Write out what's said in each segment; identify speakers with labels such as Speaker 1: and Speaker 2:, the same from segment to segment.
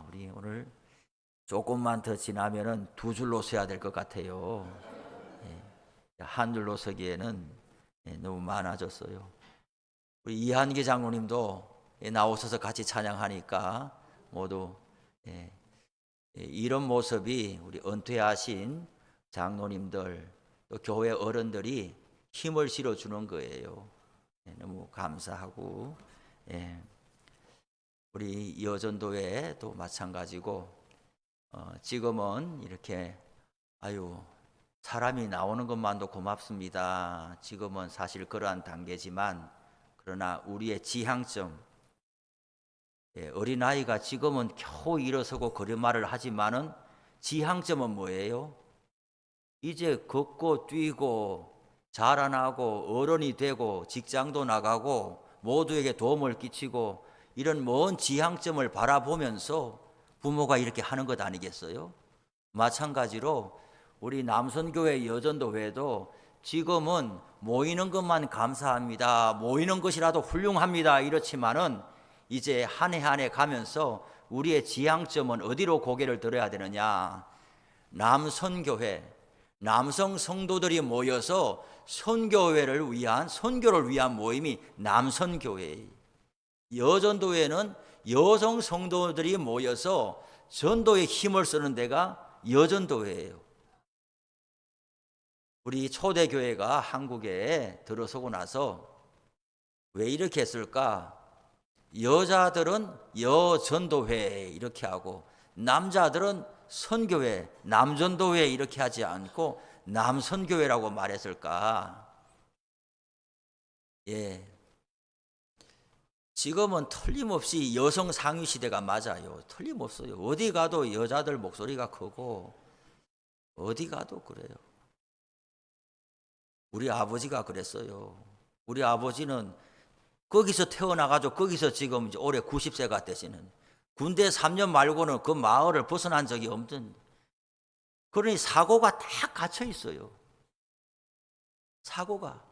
Speaker 1: 우리 오늘 조금만 더 지나면은 두 줄로 서야 될 것 같아요. 한 줄로 서기에는 너무 많아졌어요. 우리 이한기 장로님도 나오셔서 같이 찬양하니까 모두 이런 모습이 우리 은퇴하신 장로님들 또 교회 어른들이 힘을 실어주는 거예요. 너무 감사하고 우리 여전도회도 마찬가지고 지금은 이렇게 사람이 나오는 것만도 고맙습니다. 지금은 사실 그러한 단계지만 그러나 우리의 지향점 어린아이가 지금은 겨우 일어서고 걸음마를 하지만은 지향점은 뭐예요? 이제 걷고 뛰고 자라나고 어른이 되고 직장도 나가고 모두에게 도움을 끼치고 이런 먼 지향점을 바라보면서 부모가 이렇게 하는 것 아니겠어요? 마찬가지로 우리 남선교회 여전도회도 지금은 모이는 것만 감사합니다. 모이는 것이라도 훌륭합니다. 이렇지만은 이제 한 해 한 해 가면서 우리의 지향점은 어디로 고개를 들어야 되느냐? 남선교회, 남성 성도들이 모여서 선교회를 위한 선교를 위한 모임이 남선교회예요. 여전도회는 여성 성도들이 모여서 전도에 힘을 쓰는 데가 여전도회예요. 우리 초대교회가 한국에 들어서고 나서 왜 이렇게 했을까? 여자들은 여전도회 이렇게 하고 남자들은 선교회, 남전도회 이렇게 하지 않고 남선교회라고 말했을까? 지금은 틀림없이 여성 상위 시대가 맞아요. 틀림없어요. 어디 가도 여자들 목소리가 크고 어디 가도 그래요. 우리 아버지가 그랬어요. 우리 아버지는 거기서 태어나가지고 거기서 지금 이제 올해 90세가 되시는 군대 3년 말고는 그 마을을 벗어난 적이 없던, 그러니 사고가 다 갇혀 있어요. 사고가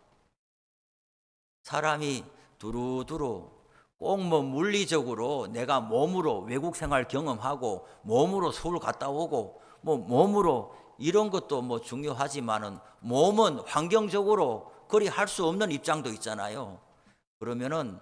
Speaker 1: 사람이 두루두루 꼭 뭐 물리적으로 내가 몸으로 외국 생활 경험하고 몸으로 서울 갔다 오고 뭐 몸으로 이런 것도 뭐 중요하지만은 몸은 환경적으로 그리 할 수 없는 입장도 있잖아요. 그러면은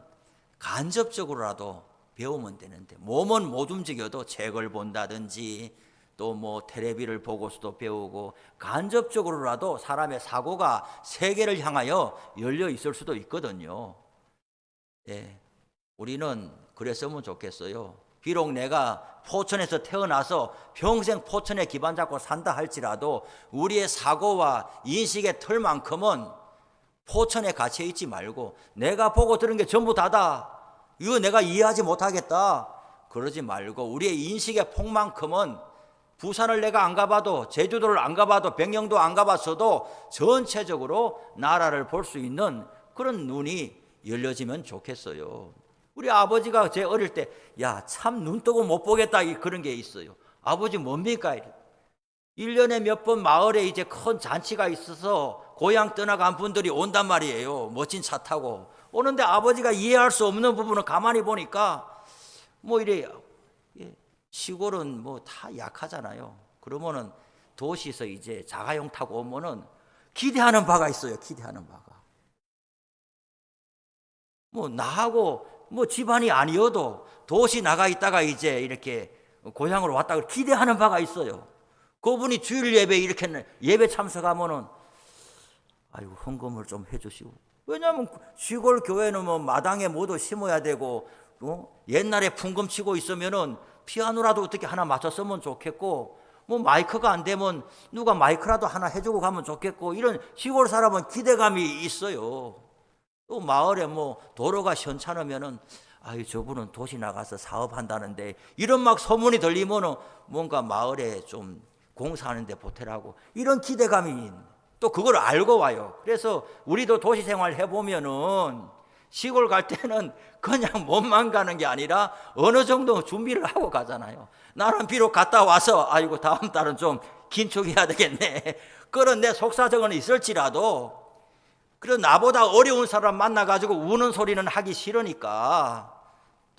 Speaker 1: 간접적으로라도 배우면 되는데 몸은 못 움직여도 책을 본다든지 또 뭐 텔레비를 보고서도 배우고 간접적으로라도 사람의 사고가 세계를 향하여 열려 있을 수도 있거든요. 우리는 그랬으면 좋겠어요. 비록 내가 포천에서 태어나서 평생 포천에 기반 잡고 산다 할지라도 우리의 사고와 인식의 틀만큼은 포천에 갇혀 있지 말고 내가 보고 들은 게 전부 다다, 이거 내가 이해하지 못하겠다 그러지 말고 우리의 인식의 폭만큼은 부산을 내가 안 가봐도 제주도를 안 가봐도 백령도 안 가봤어도 전체적으로 나라를 볼 수 있는 그런 눈이 열려지면 좋겠어요. 우리 아버지가 제 어릴 때 참 눈 뜨고 못 보겠다 그런 게 있어요. 아버지 뭡니까? 1년에 몇 번 마을에 이제 큰 잔치가 있어서 고향 떠나간 분들이 온단 말이에요. 멋진 차 타고 오는데 아버지가 이해할 수 없는 부분을 가만히 보니까 뭐 이래 시골은 뭐 다 약하잖아요. 그러면은 도시에서 이제 자가용 타고 오면은 기대하는 바가 있어요. 기대하는 바가. 뭐 나하고 뭐 집안이 아니어도 도시 나가 있다가 이제 이렇게 고향으로 왔다고 기대하는 바가 있어요. 그분이 주일 예배 이렇게 예배 참석하면은 헌금을 좀 해주시고, 왜냐하면 시골 교회는 뭐 마당에 모두 심어야 되고 옛날에 풍금 치고 있으면은 피아노라도 어떻게 하나 맞췄으면 좋겠고 뭐 마이크가 안 되면 누가 마이크라도 하나 해주고 가면 좋겠고 이런 시골 사람은 기대감이 있어요. 또 마을에 뭐 도로가 시원찮으면은 저분은 도시 나가서 사업한다는데 이런 막 소문이 들리면은 뭔가 마을에 좀 공사하는데 보태라고 이런 기대감이 또 그걸 알고 와요. 그래서 우리도 도시 생활 해보면은 시골 갈 때는 그냥 몸만 가는 게 아니라 어느 정도 준비를 하고 가잖아요. 나는 비록 갔다 와서 다음 달은 좀 긴축해야 되겠네 그런 내 속사정은 있을지라도 그래서 나보다 어려운 사람 만나가지고 우는 소리는 하기 싫으니까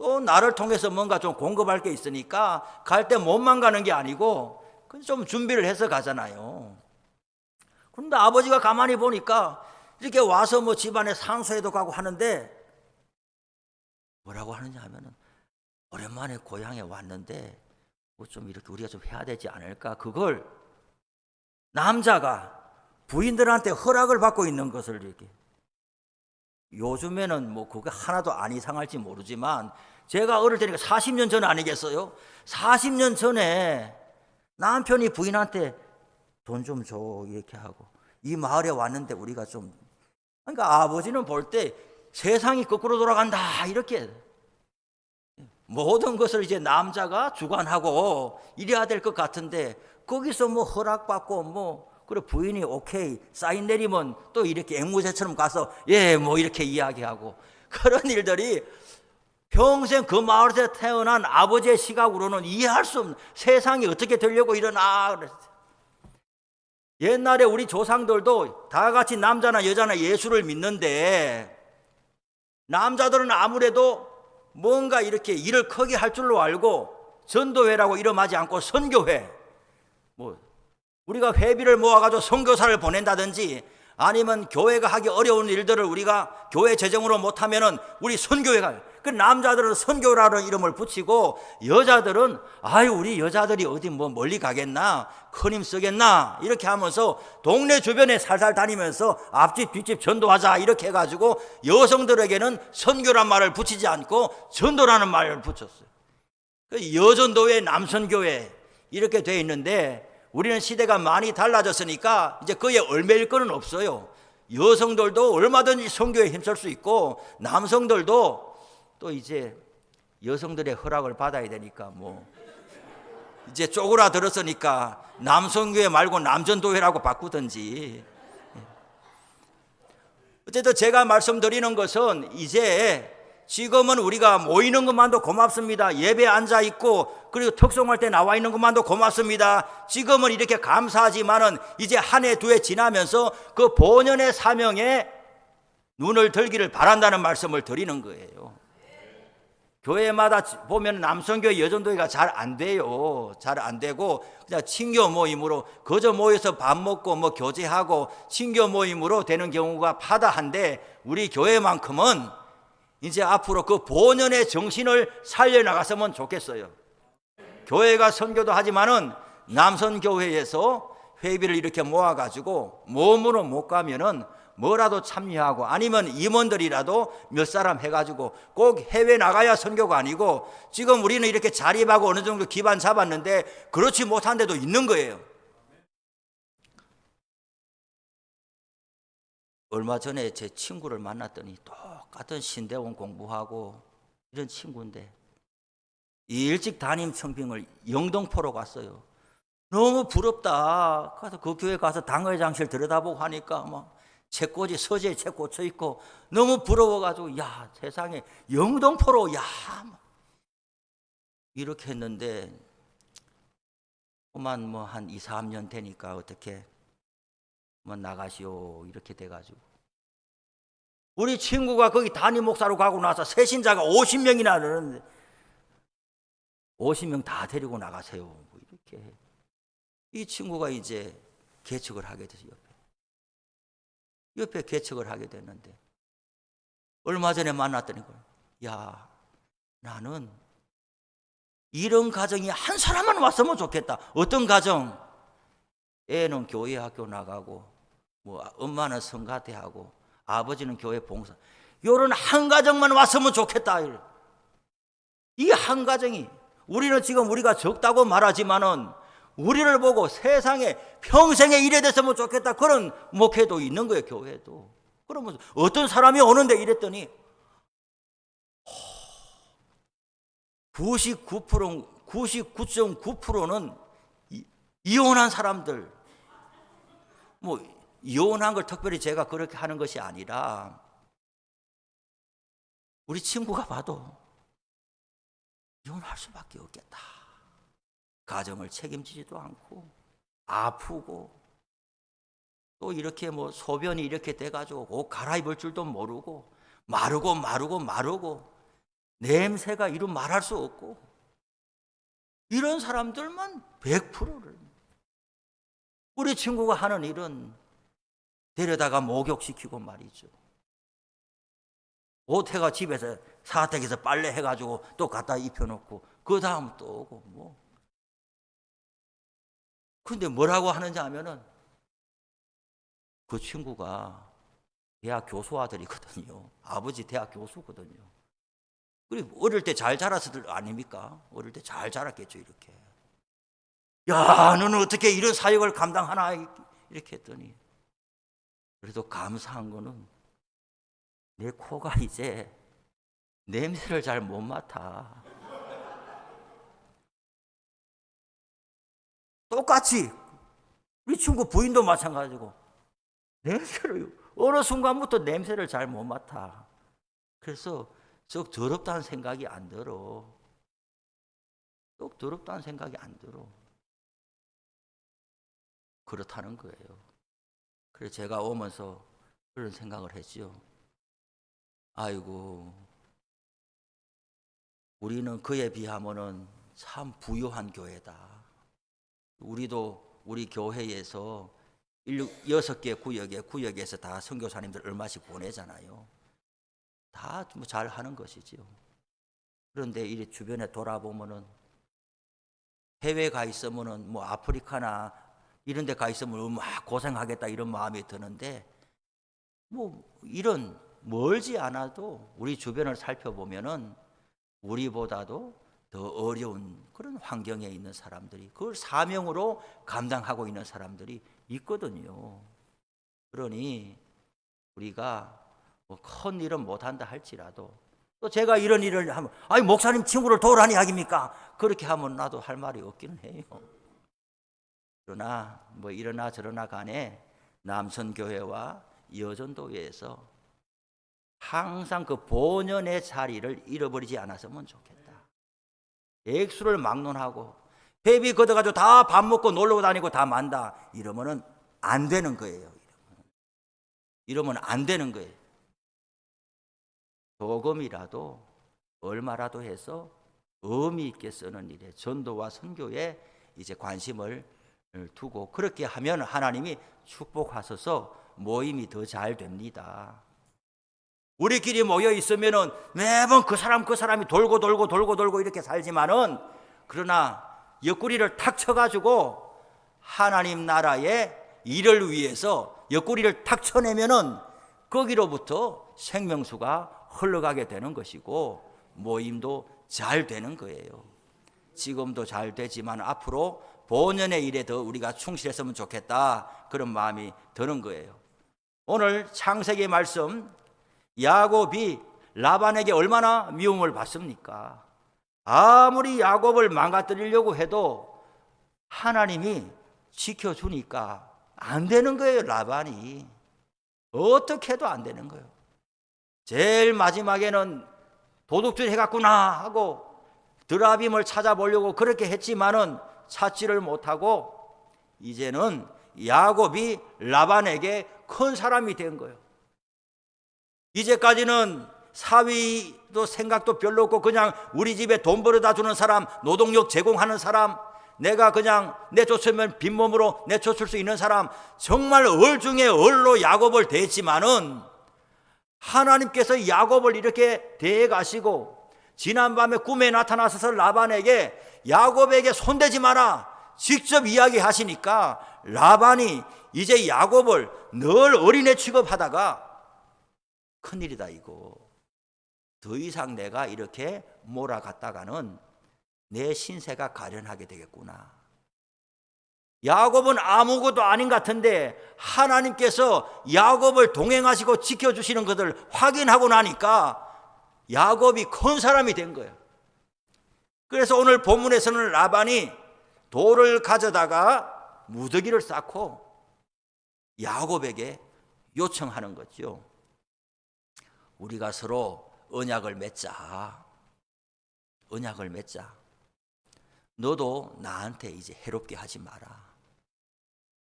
Speaker 1: 또 나를 통해서 뭔가 좀 공급할 게 있으니까 갈 때 몸만 가는 게 아니고 좀 준비를 해서 가잖아요. 그런데 아버지가 가만히 보니까 이렇게 와서 뭐 집안에 상소해도 가고 하는데 뭐라고 하느냐 하면은 오랜만에 고향에 왔는데 뭐 좀 이렇게 우리가 좀 해야 되지 않을까? 그걸 남자가 부인들한테 허락을 받고 있는 것을 이렇게, 요즘에는 뭐 그게 하나도 안 이상할지 모르지만 제가 어릴 때니까 40년 전 아니겠어요? 40년 전에 남편이 부인한테 돈 좀 줘 이렇게 하고, 이 마을에 왔는데 우리가 좀, 그러니까 아버지는 볼 때 세상이 거꾸로 돌아간다 이렇게 모든 것을 이제 남자가 주관하고 이래야 될 것 같은데, 거기서 뭐 허락받고 뭐 그래 부인이 오케이 사인 내리면 또 이렇게 앵무새처럼 가서 예 뭐 이렇게 이야기하고, 그런 일들이 평생 그 마을에서 태어난 아버지의 시각으로는 이해할 수 없는, 세상이 어떻게 되려고 이러나 그랬어요. 옛날에 우리 조상들도 다 같이 남자나 여자나 예수를 믿는데, 남자들은 아무래도 뭔가 이렇게 일을 크게 할 줄로 알고 전도회라고 이름하지 않고 선교회, 뭐 우리가 회비를 모아가지고 선교사를 보낸다든지 아니면 교회가 하기 어려운 일들을 우리가 교회 재정으로 못하면은 우리 선교회가, 그 남자들은 선교라는 이름을 붙이고 여자들은 아유 우리 여자들이 어디 뭐 멀리 가겠나 큰 힘 쓰겠나 이렇게 하면서 동네 주변에 살살 다니면서 앞집 뒷집 전도하자 이렇게 해가지고 여성들에게는 선교란 말을 붙이지 않고 전도라는 말을 붙였어요. 여전도회 남선교회 이렇게 돼 있는데, 우리는 시대가 많이 달라졌으니까 이제 그에 얽매일 거는 없어요. 여성들도 얼마든지 선교에 힘쓸 수 있고 남성들도 또 이제 여성들의 허락을 받아야 되니까 뭐 이제 쪼그라들었으니까 남선교회 말고 남전도회라고 바꾸든지. 어쨌든 제가 말씀드리는 것은 이제 지금은 우리가 모이는 것만도 고맙습니다. 예배 앉아 있고 그리고 특송할 때 나와 있는 것만도 고맙습니다. 지금은 이렇게 감사하지만은 이제 한 해 두 해 지나면서 그 본연의 사명에 눈을 들기를 바란다는 말씀을 드리는 거예요. 교회마다 보면 남성교회 여전도회가 잘 안 돼요. 잘 안 되고 그냥 친교 모임으로 거저 모여서 밥 먹고 뭐 교제하고 친교 모임으로 되는 경우가 파다한데, 우리 교회만큼은 이제 앞으로 그 본연의 정신을 살려나갔으면 좋겠어요. 교회가 선교도 하지만은 남선교회에서 회비를 이렇게 모아가지고 몸으로 못 가면은 뭐라도 참여하고 아니면 임원들이라도 몇 사람 해가지고, 꼭 해외 나가야 선교가 아니고 지금 우리는 이렇게 자립하고 어느 정도 기반 잡았는데 그렇지 못한 데도 있는 거예요. 얼마 전에 제 친구를 만났더니 똑같은 신대원 공부하고 이런 친구인데 일찍 담임 청빙을 영등포로 갔어요. 너무 부럽다. 가서 그 교회 가서 당회장실 들여다보고 하니까 막 책꽂이 서재에 책 꽂혀 있고 너무 부러워가지고 야 세상에 영등포로 야 이렇게 했는데, 그만 뭐 한 2, 3년 되니까 어떻게 뭐 나가시오 이렇게 돼가지고, 우리 친구가 거기 담임 목사로 가고 나서 새신자가 50명이나 되는데 50명 다 데리고 나가세요 뭐 이렇게 해. 이 친구가 이제 개척을 하게 돼서 옆에 개척을 하게 됐는데, 얼마 전에 만났더니 야 나는 이런 가정이 한 사람만 왔으면 좋겠다. 어떤 가정? 애는 교회 학교 나가고 뭐 엄마는 성가대 하고 아버지는 교회 봉사, 요런 한 가정만 왔으면 좋겠다. 이 한 가정이, 우리는 지금 우리가 적다고 말하지만은 우리를 보고 세상에 평생에 이래 됐으면 좋겠다 그런 목회도 있는 거예요. 교회도. 그러면 어떤 사람이 오는데 이랬더니 99.9%는 이혼한 사람들. 뭐 이혼한 걸 특별히 제가 그렇게 하는 것이 아니라 우리 친구가 봐도 이혼할 수밖에 없겠다. 가정을 책임지지도 않고 아프고 또 이렇게 뭐 소변이 이렇게 돼가지고 옷 갈아입을 줄도 모르고 마르고 냄새가 이루 말할 수 없고, 이런 사람들만 100%를. 우리 친구가 하는 일은 데려다가 목욕시키고 말이죠. 옷해가 집에서 사택에서 빨래 해가지고 또 갖다 입혀놓고 그 다음 또 오고 뭐. 근데 뭐라고 하는지 하면은 그 친구가 대학 교수 아들이거든요. 아버지 대학 교수거든요. 그리고 어릴 때 잘 자랐을 아닙니까? 어릴 때 잘 자랐겠죠, 이렇게. 야, 너는 어떻게 이런 사역을 감당하나? 이렇게 했더니, 그래도 감사한 거는 내 코가 이제 냄새를 잘 못 맡아. 똑같이 우리 친구 부인도 마찬가지고 냄새를 어느 순간부터 냄새를 잘 못 맡아. 그래서 썩 더럽다는 생각이 안 들어. 썩 더럽다는 생각이 안 들어. 그렇다는 거예요. 그래서 제가 오면서 그런 생각을 했죠. 아이고, 우리는 그에 비하면은 참 부유한 교회다. 우리도 우리 교회에서 6개 구역에서 다 선교사님들 얼마씩 보내잖아요. 다 뭐 잘 하는 것이지요. 그런데 이 주변에 돌아보면은 해외 가 있으면은 뭐 아프리카나 이런 데 가 있으면 막 고생하겠다 이런 마음이 드는데, 뭐 이런 멀지 않아도 우리 주변을 살펴보면은 우리보다도 더 어려운 그런 환경에 있는 사람들이, 그걸 사명으로 감당하고 있는 사람들이 있거든요. 그러니 우리가 뭐 큰 일은 못한다 할지라도, 또 제가 이런 일을 하면 아니 목사님 친구를 도우라는 이야기입니까? 그렇게 하면 나도 할 말이 없기는 해요. 그러나 뭐 이러나 저러나 간에 남선교회와 여전도회에서 항상 그 본연의 자리를 잃어버리지 않았으면 좋겠다. 액수를 막론하고 회비 걷어가지고 다 밥 먹고 놀러 다니고 다 만다, 이러면은 안 되는 거예요. 이러면 안 되는 거예요. 조금이라도 얼마라도 해서 의미 있게 쓰는 일에, 전도와 선교에 이제 관심을 두고 그렇게 하면 하나님이 축복하셔서 모임이 더 잘 됩니다. 우리끼리 모여 있으면은 매번 그 사람이 돌고 이렇게 살지만은, 그러나 옆구리를 탁 쳐가지고 하나님 나라의 일을 위해서 옆구리를 탁 쳐내면은 거기로부터 생명수가 흘러가게 되는 것이고 모임도 잘 되는 거예요. 지금도 잘 되지만 앞으로 본연의 일에 더 우리가 충실했으면 좋겠다, 그런 마음이 드는 거예요. 오늘 창세기 말씀, 야곱이 라반에게 얼마나 미움을 받습니까? 아무리 야곱을 망가뜨리려고 해도 하나님이 지켜주니까 안 되는 거예요. 라반이 어떻게 해도 안 되는 거예요. 제일 마지막에는 도둑질 해갔구나 하고 드라빔을 찾아보려고 그렇게 했지만은 찾지를 못하고 이제는 야곱이 라반에게 큰 사람이 된 거예요. 이제까지는 사위도 생각도 별로 없고 그냥 우리 집에 돈 벌어다 주는 사람, 노동력 제공하는 사람, 내가 그냥 내쫓으면 빈몸으로 내쫓을 수 있는 사람, 정말 얼 중에 얼로 야곱을 대했지만은 하나님께서 야곱을 이렇게 대해 가시고 지난밤에 꿈에 나타나셔서 라반에게 야곱에게 손대지 마라 직접 이야기하시니까 라반이 이제 야곱을 늘 어린애 취급하다가 큰일이다 이거. 더 이상 내가 이렇게 몰아갔다가는 내 신세가 가련하게 되겠구나. 야곱은 아무것도 아닌 것 같은데 하나님께서 야곱을 동행하시고 지켜주시는 것을 확인하고 나니까 야곱이 큰 사람이 된 거예요. 그래서 오늘 본문에서는 라반이 돌을 가져다가 무더기를 쌓고 야곱에게 요청하는 거죠. 우리가 서로 언약을 맺자. 언약을 맺자. 너도 나한테 이제 해롭게 하지 마라.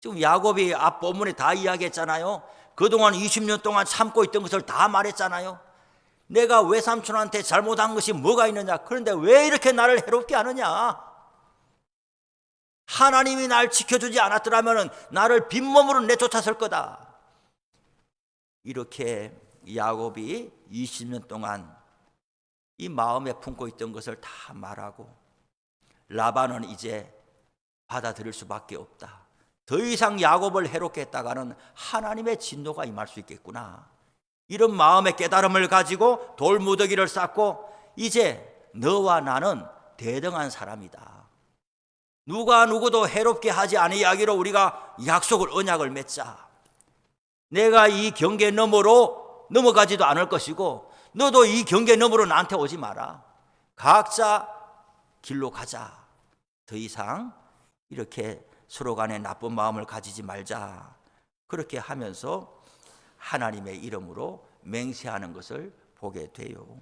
Speaker 1: 지금 야곱이 앞 본문에 다 이야기했잖아요. 그동안 20년 동안 참고 있던 것을 다 말했잖아요. 내가 외삼촌한테 잘못한 것이 뭐가 있느냐? 그런데 왜 이렇게 나를 해롭게 하느냐? 하나님이 날 지켜주지 않았더라면 나를 빈몸으로 내쫓았을 거다. 이렇게 야곱이 20년 동안 이 마음에 품고 있던 것을 다 말하고, 라반은 이제 받아들일 수밖에 없다. 더 이상 야곱을 해롭게 했다가는 하나님의 진노가 임할 수 있겠구나. 이런 마음의 깨달음을 가지고 돌무더기를 쌓고, 이제 너와 나는 대등한 사람이다. 누가 누구도 해롭게 하지 아니하기로 우리가 약속을, 언약을 맺자. 내가 이 경계 너머로 넘어가지도 않을 것이고 너도 이 경계 너머로 나한테 오지 마라. 각자 길로 가자. 더 이상 이렇게 서로 간에 나쁜 마음을 가지지 말자. 그렇게 하면서 하나님의 이름으로 맹세하는 것을 보게 돼요.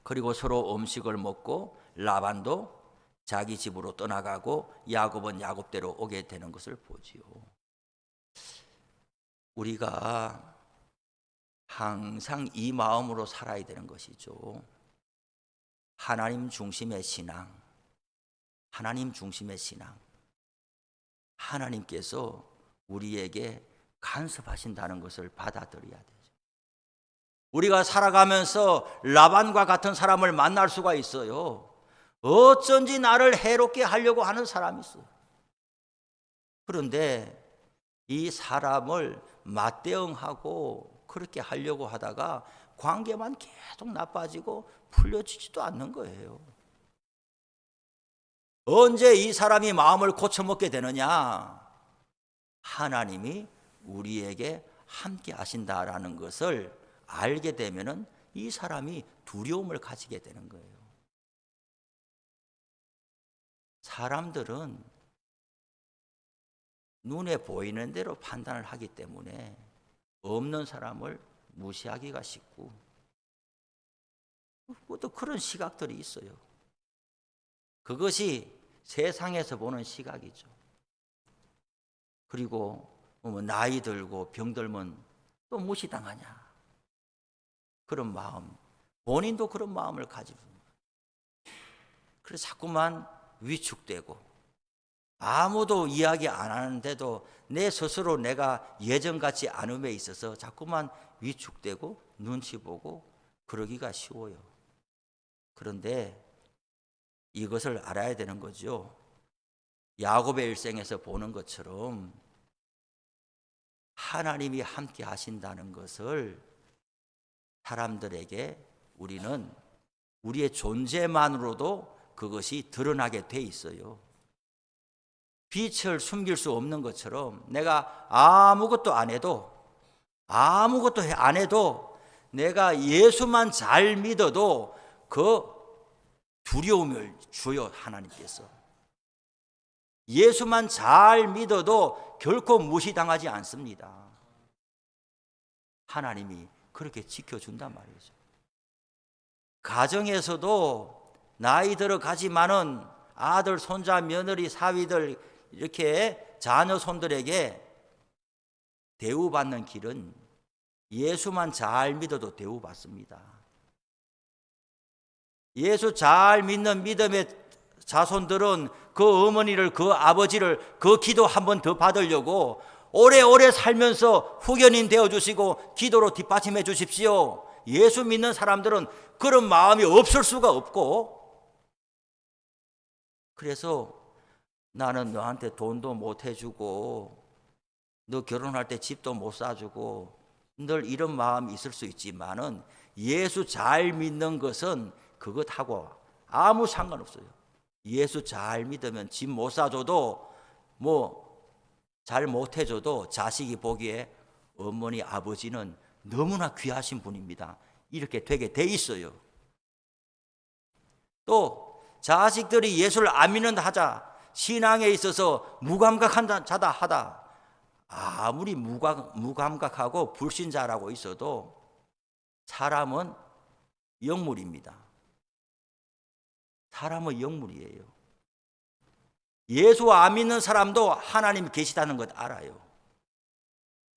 Speaker 1: 그리고 서로 음식을 먹고 라반도 자기 집으로 떠나가고 야곱은 야곱대로 오게 되는 것을 보지요. 우리가 항상 이 마음으로 살아야 되는 것이죠. 하나님 중심의 신앙, 하나님 중심의 신앙. 하나님께서 우리에게 간섭하신다는 것을 받아들여야 되죠. 우리가 살아가면서 라반과 같은 사람을 만날 수가 있어요. 어쩐지 나를 해롭게 하려고 하는 사람이 있어요. 그런데 이 사람을 맞대응하고 그렇게 하려고 하다가 관계만 계속 나빠지고 풀려지지도 않는 거예요. 언제 이 사람이 마음을 고쳐먹게 되느냐? 하나님이 우리에게 함께 하신다라는 것을 알게 되면은 이 사람이 두려움을 가지게 되는 거예요. 사람들은 눈에 보이는 대로 판단을 하기 때문에 없는 사람을 무시하기가 쉽고, 또 그런 시각들이 있어요. 그것이 세상에서 보는 시각이죠. 그리고 나이 들고 병들면 또 무시당하냐, 그런 마음, 본인도 그런 마음을 가지고, 그래서 자꾸만 위축되고 아무도 이야기 안 하는데도 내 스스로 내가 예전 같지 않음에 있어서 자꾸만 위축되고 눈치 보고 그러기가 쉬워요. 그런데 이것을 알아야 되는 거죠. 야곱의 일생에서 보는 것처럼 하나님이 함께 하신다는 것을 사람들에게 우리는 우리의 존재만으로도 그것이 드러나게 돼 있어요. 빛을 숨길 수 없는 것처럼 내가 아무것도 안 해도 내가 예수만 잘 믿어도 그 두려움을 줘요. 하나님께서 예수만 잘 믿어도 결코 무시당하지 않습니다. 하나님이 그렇게 지켜준단 말이죠. 가정에서도 나이 들어가지만은 아들, 손자, 며느리, 사위들, 이렇게 자녀 손들에게 대우받는 길은 예수만 잘 믿어도 대우받습니다. 예수 잘 믿는 믿음의 자손들은 그 어머니를, 그 아버지를 그 기도 한 번 더 받으려고 오래오래 살면서 후견인 되어주시고 기도로 뒷받침해 주십시오. 예수 믿는 사람들은 그런 마음이 없을 수가 없고, 그래서 나는 너한테 돈도 못 해주고 너 결혼할 때 집도 못 사주고 늘 이런 마음이 있을 수 있지만은 예수 잘 믿는 것은 그것하고 아무 상관없어요. 예수 잘 믿으면 집 못 사줘도 뭐 잘 못 해줘도 자식이 보기에 어머니, 아버지는 너무나 귀하신 분입니다. 이렇게 되게 돼 있어요. 또 자식들이 예수를 안 믿는다 하자, 신앙에 있어서 무감각한 자다 하다, 아무리 무감각하고 불신자라고 있어도 사람은 영물입니다. 사람은 영물이에요. 예수 안 믿는 사람도 하나님이 계시다는 것 알아요.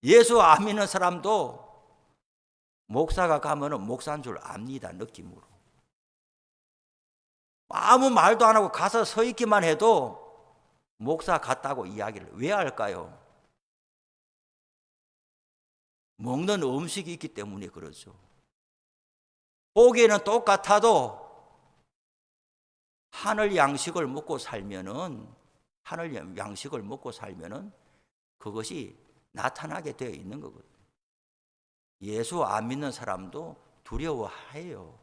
Speaker 1: 예수 안 믿는 사람도 목사가 가면은 목사인 줄 압니다. 느낌으로. 아무 말도 안 하고 가서 서 있기만 해도 목사 같다고 이야기를 왜 할까요? 먹는 음식이 있기 때문에 그러죠. 보기에는 똑같아도 하늘 양식을 먹고 살면은 그것이 나타나게 되어 있는 거거든요. 예수 안 믿는 사람도 두려워해요.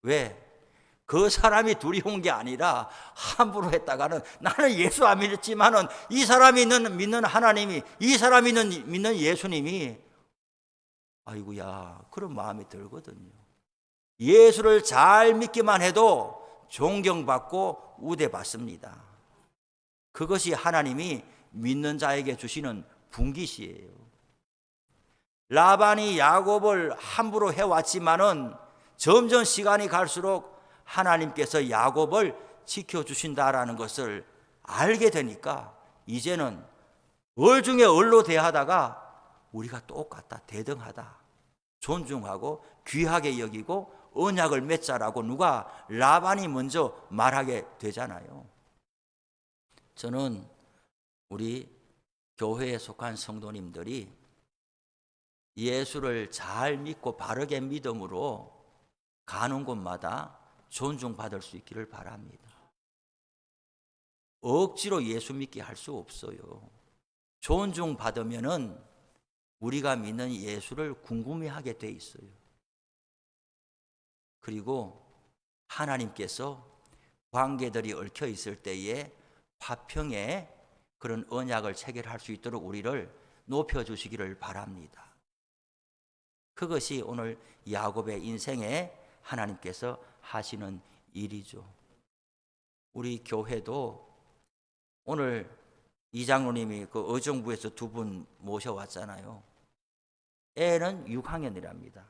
Speaker 1: 왜? 그 사람이 두려운 게 아니라 함부로 했다가는 나는 예수 안 믿었지만은 이 사람이 믿는 하나님이, 이 사람이 믿는 예수님이 아이고야 그런 마음이 들거든요. 예수를 잘 믿기만 해도 존경받고 우대받습니다. 그것이 하나님이 믿는 자에게 주시는 분깃이에요. 라반이 야곱을 함부로 해왔지만은 점점 시간이 갈수록 하나님께서 야곱을 지켜주신다라는 것을 알게 되니까 이제는 얼 중에 얼로 대하다가 우리가 똑같다, 대등하다, 존중하고 귀하게 여기고 언약을 맺자라고 누가 라반이 먼저 말하게 되잖아요. 저는 우리 교회에 속한 성도님들이 예수를 잘 믿고 바르게 믿음으로 가는 곳마다 존중받을 수 있기를 바랍니다. 억지로 예수 믿게 할 수 없어요. 존중받으면은 우리가 믿는 예수를 궁금해하게 돼 있어요. 그리고 하나님께서 관계들이 얽혀 있을 때에 화평에 그런 언약을 체결할 수 있도록 우리를 높여주시기를 바랍니다. 그것이 오늘 야곱의 인생에 하나님께서 하시는 일이죠. 우리 교회도 오늘 이장로님이 그 의정부에서 두 분 모셔왔잖아요. 애는 6학년이랍니다.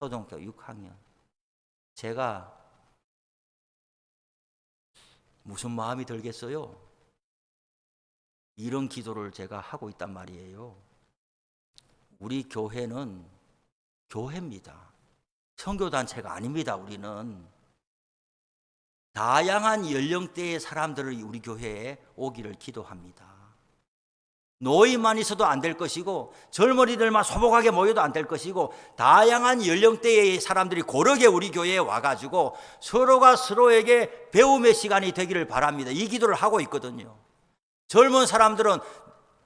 Speaker 1: 초등학교 6학년. 제가 무슨 마음이 들겠어요? 이런 기도를 제가 하고 있단 말이에요. 우리 교회는 교회입니다. 선교단체가 아닙니다. 우리는 다양한 연령대의 사람들을 우리 교회에 오기를 기도합니다. 노인만 있어도 안 될 것이고 젊은이들만 소복하게 모여도 안 될 것이고 다양한 연령대의 사람들이 고르게 우리 교회에 와가지고 서로가 서로에게 배움의 시간이 되기를 바랍니다. 이 기도를 하고 있거든요. 젊은 사람들은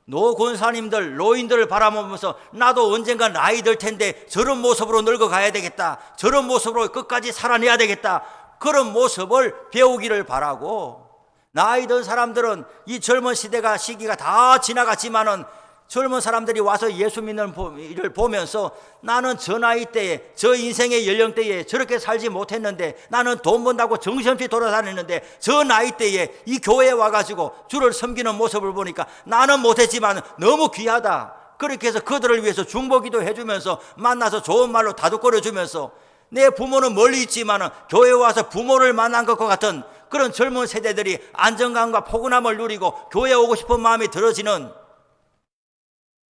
Speaker 1: 노 권사님들, 노인들을 바라보면서 나도 언젠가 나이 들 텐데 저런 모습으로 늙어가야 되겠다, 저런 모습으로 끝까지 살아내야 되겠다, 그런 모습을 배우기를 바라고, 나이 든 사람들은 이 젊은 시기가 다 지나갔지만은 젊은 사람들이 와서 예수 믿는 일을 보면서 나는 저 나이 때에, 저 인생의 연령대에 저렇게 살지 못했는데, 나는 돈 번다고 정신없이 돌아다녔는데 저 나이 때에 이 교회에 와가지고 주를 섬기는 모습을 보니까 나는 못했지만 너무 귀하다. 그렇게 해서 그들을 위해서 중보기도 해주면서 만나서 좋은 말로 다독거려주면서, 내 부모는 멀리 있지만 교회에 와서 부모를 만난 것과 같은 그런 젊은 세대들이 안정감과 포근함을 누리고 교회에 오고 싶은 마음이 들어지는,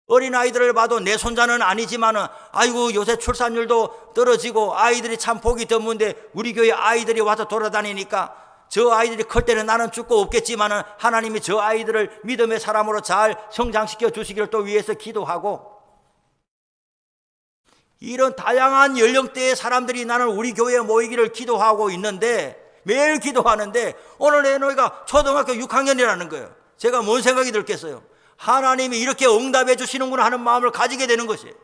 Speaker 1: 어린아이들을 봐도 내 손자는 아니지만은 아이고 요새 출산율도 떨어지고 아이들이 참 복이 드문데 우리 교회 아이들이 와서 돌아다니니까 저 아이들이 클 때는 나는 죽고 없겠지만은 하나님이 저 아이들을 믿음의 사람으로 잘 성장시켜 주시기를 또 위해서 기도하고, 이런 다양한 연령대의 사람들이 나는 우리 교회에 모이기를 기도하고 있는데, 매일 기도하는데 오늘 내 너희가 초등학교 6학년이라는 거예요. 제가 뭔 생각이 들겠어요? 하나님이 이렇게 응답해 주시는구나 하는 마음을 가지게 되는 것이에요.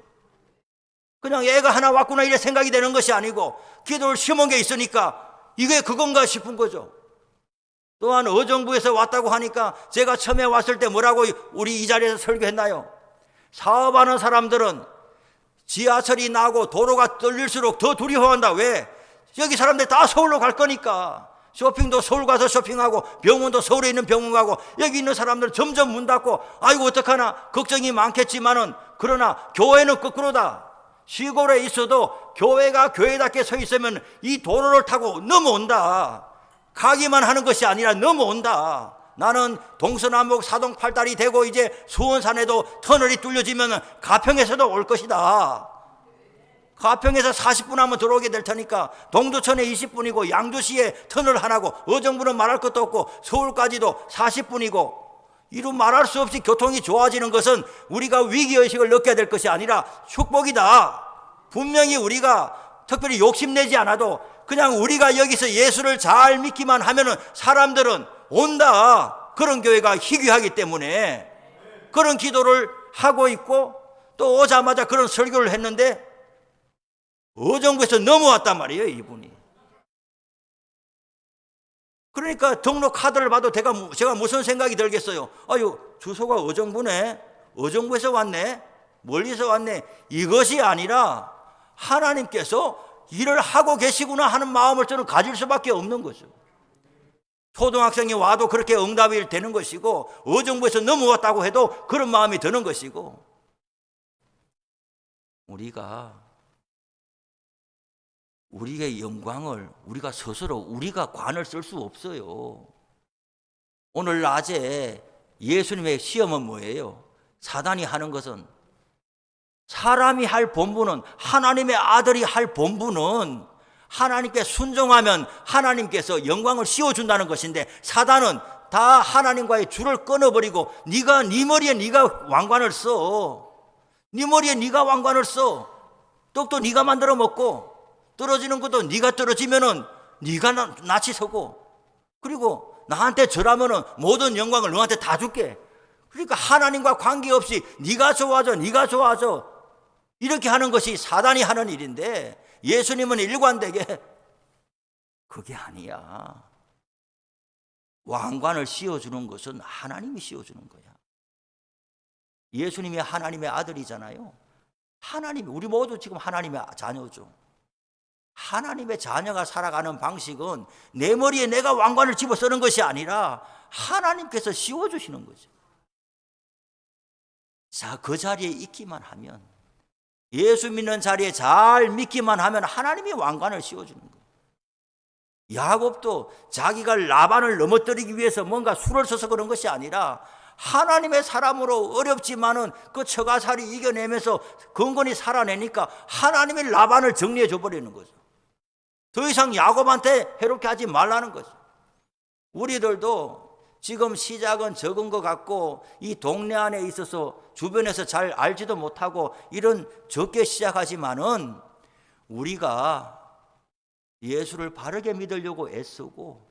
Speaker 1: 그냥 애가 하나 왔구나 이래 생각이 되는 것이 아니고 기도를 심은 게 있으니까 이게 그건가 싶은 거죠. 또한 의정부에서 왔다고 하니까 제가 처음에 왔을 때 뭐라고 우리 이 자리에서 설교했나요? 사업하는 사람들은 지하철이 나고 도로가 떨릴수록 더 두려워한다. 왜? 여기 사람들 다 서울로 갈 거니까. 쇼핑도 서울 가서 쇼핑하고 병원도 서울에 있는 병원 가고, 여기 있는 사람들 점점 문 닫고 아이고 어떡하나 걱정이 많겠지만은, 그러나 교회는 거꾸로다. 시골에 있어도 교회가 교회답게 서 있으면 이 도로를 타고 넘어온다. 가기만 하는 것이 아니라 넘어온다. 나는 동서남북 사동팔달이 되고 이제 수원산에도 터널이 뚫려지면 가평에서도 올 것이다. 가평에서 40분 하면 들어오게 될 테니까 동두천에 20분이고 양주시에 터널 하나고 어정부는 말할 것도 없고 서울까지도 40분이고 이루 말할 수 없이 교통이 좋아지는 것은 우리가 위기의식을 느껴야 될 것이 아니라 축복이다. 분명히 우리가 특별히 욕심내지 않아도 그냥 우리가 여기서 예수를 잘 믿기만 하면은 사람들은 온다. 그런 교회가 희귀하기 때문에 그런 기도를 하고 있고 또 오자마자 그런 설교를 했는데 어정부에서 넘어왔단 말이에요, 이분이. 그러니까 등록 카드를 봐도 제가 무슨 생각이 들겠어요? 아유, 주소가 어정부네. 어정부에서 왔네. 멀리서 왔네. 이것이 아니라 하나님께서 일을 하고 계시구나 하는 마음을 저는 가질 수밖에 없는 거죠. 초등학생이 와도 그렇게 응답이 되는 것이고 어정부에서 넘어왔다고 해도 그런 마음이 드는 것이고 우리의 영광을 우리가 스스로 우리가 관을 쓸 수 없어요. 오늘 낮에 예수님의 시험은 뭐예요? 사단이 하는 것은 사람이 할 본분은 하나님의 아들이 할 본분은 하나님께 순종하면 하나님께서 영광을 씌워준다는 것인데 사단은 다 하나님과의 줄을 끊어버리고 네 머리에 네가 왕관을 써. 네 머리에 네가 왕관을 써. 떡도 네가 만들어 먹고 떨어지는 것도 네가 떨어지면은 네가 낯이 서고 그리고 나한테 절하면은 모든 영광을 너한테 다 줄게. 그러니까 하나님과 관계없이 네가 좋아져 이렇게 하는 것이 사단이 하는 일인데 예수님은 일관되게 그게 아니야. 왕관을 씌워주는 것은 하나님이 씌워주는 거야. 예수님이 하나님의 아들이잖아요. 우리 모두 지금 하나님의 자녀죠. 하나님의 자녀가 살아가는 방식은 내 머리에 내가 왕관을 집어 쓰는 것이 아니라 하나님께서 씌워주시는 거죠. 자, 그 자리에 있기만 하면 예수 믿는 자리에 잘 믿기만 하면 하나님이 왕관을 씌워주는 거예요. 야곱도 자기가 라반을 넘어뜨리기 위해서 뭔가 수를 써서 그런 것이 아니라 하나님의 사람으로 어렵지만은 그 처가살이 이겨내면서 건건히 살아내니까 하나님이 라반을 정리해 줘버리는 거죠. 더 이상 야곱한테 해롭게 하지 말라는 거죠. 우리들도 지금 시작은 적은 것 같고 이 동네 안에 있어서 주변에서 잘 알지도 못하고 이런 적게 시작하지만은 우리가 예수를 바르게 믿으려고 애쓰고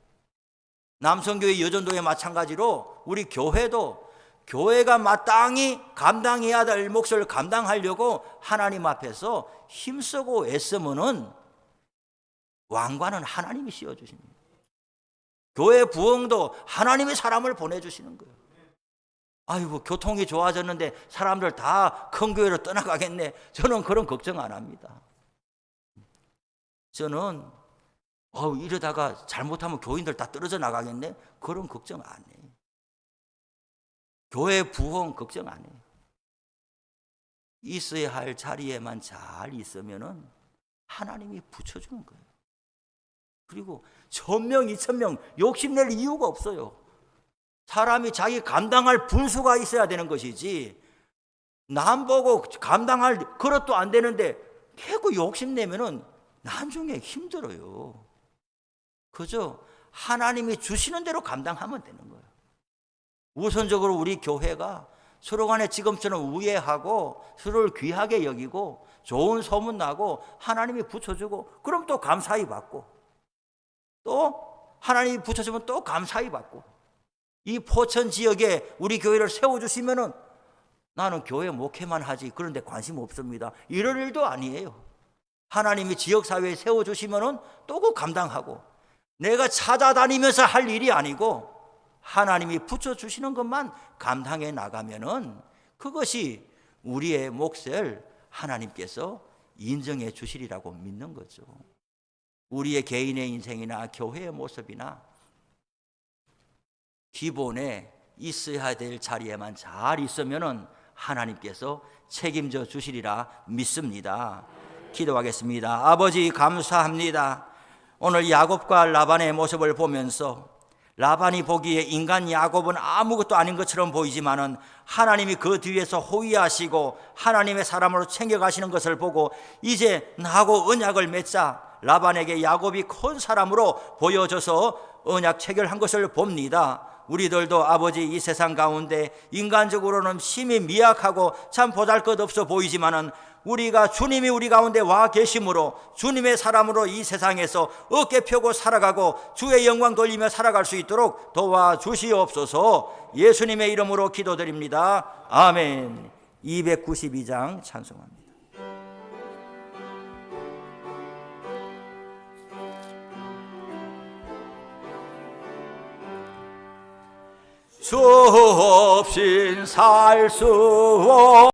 Speaker 1: 남성교회 여전도회 마찬가지로 우리 교회도 교회가 마땅히 감당해야 될 몫을 감당하려고 하나님 앞에서 힘쓰고 애쓰면은 왕관은 하나님이 씌워주십니다. 교회 부흥도 하나님이 사람을 보내주시는 거예요. 아이고 교통이 좋아졌는데 사람들 다 큰 교회로 떠나가겠네. 저는 그런 걱정 안 합니다. 저는 이러다가 잘못하면 교인들 다 떨어져 나가겠네. 그런 걱정 안 해요. 교회 부흥 걱정 안 해요. 있어야 할 자리에만 잘 있으면은 하나님이 붙여주는 거예요. 그리고 1000명, 2000명 욕심낼 이유가 없어요. 사람이 자기 감당할 분수가 있어야 되는 것이지 남 보고 감당할 그릇도 안 되는데 계속 욕심내면은 나중에 힘들어요. 그저 하나님이 주시는 대로 감당하면 되는 거예요. 우선적으로 우리 교회가 서로 간에 지금처럼 우애하고 서로를 귀하게 여기고 좋은 소문나고 하나님이 붙여주고 그럼 또 감사히 받고 또 하나님이 붙여주면 또 감사히 받고 이 포천 지역에 우리 교회를 세워주시면은 나는 교회 목회만 하지 그런데 관심 없습니다. 이럴 일도 아니에요. 하나님이 지역사회에 세워주시면은 또 그 감당하고 내가 찾아다니면서 할 일이 아니고 하나님이 붙여주시는 것만 감당해 나가면은 그것이 우리의 몫을 하나님께서 인정해 주시리라고 믿는 거죠. 우리의 개인의 인생이나 교회의 모습이나 기본에 있어야 될 자리에만 잘 있으면은 하나님께서 책임져 주시리라 믿습니다. 기도하겠습니다. 아버지 감사합니다. 오늘 야곱과 라반의 모습을 보면서 라반이 보기에 인간 야곱은 아무것도 아닌 것처럼 보이지만은 하나님이 그 뒤에서 호위하시고 하나님의 사람으로 챙겨가시는 것을 보고 이제 나하고 언약을 맺자, 라반에게 야곱이 큰 사람으로 보여져서 언약 체결한 것을 봅니다. 우리들도 아버지 이 세상 가운데 인간적으로는 심히 미약하고 참 보잘것없어 보이지만은 우리가 주님이 우리 가운데 와 계심으로 주님의 사람으로 이 세상에서 어깨 펴고 살아가고 주의 영광 돌리며 살아갈 수 있도록 도와주시옵소서. 예수님의 이름으로 기도드립니다. 아멘. 292장 찬송합니다. 주 없인 살 수